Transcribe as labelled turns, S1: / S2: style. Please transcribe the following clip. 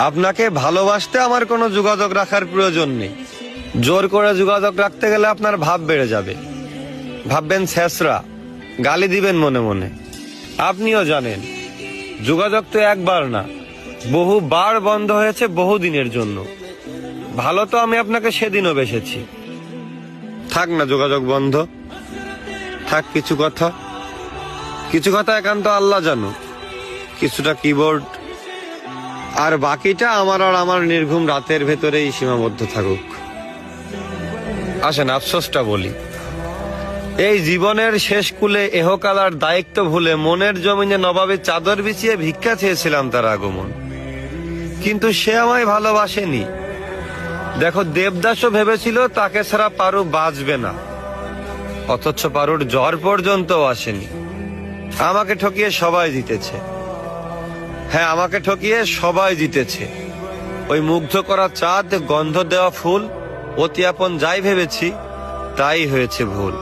S1: আপনাকে ভালোবাসতে আমার কোনো যোগাযোগ রাখার প্রয়োজন নেই। জোর করে যোগাযোগ রাখতে গেলে আপনার ভাব বেড়ে যাবে, ভাববেন ছেঁচড়া, গালি দিবেন মনে মনে। আপনিও জানেন যোগাযোগ তো একবার না, বহুবার বন্ধ হয়েছে বহুদিনের জন্য। ভালো তো আমি আপনাকে সেদিনও বেসেছি। থাক না যোগাযোগ বন্ধ, থাক কিছু কথা একান্ত আল্লাহ জানো, কিছুটা কিবোর্ড, আর বাকিটা আমার আর আমার নির্ঘুম রাতের ভেতরেই সীমাবদ্ধ থাকুক। আসেন আফসোসটা বলি। এই জীবনের শেষ কুলে এহকালার দায়িত্ব ভুলে মনের জমিনে নবাবে চাদর বিছিয়ে ভিক্ষা চেয়েছিলাম তার আগমন, কিন্তু সে আমায় ভালোবাসেনি। দেখো দেবদাসও ভেবেছিল তাকে ছাড়া পারু বাঁচবে না, অথচ পারুর জ্বর পর্যন্ত আসেনি। আমাকে ঠকিয়ে সবাই জিতেছে। হ্যাঁ, আমাকে ঠকিয়ে সবাই জিতেছে। ওই মুগ্ধ করা চাঁদ, গন্ধ দেওয়া ফুল, অতি আপন যাই ভেবেছি তাই হয়েছে ভুল।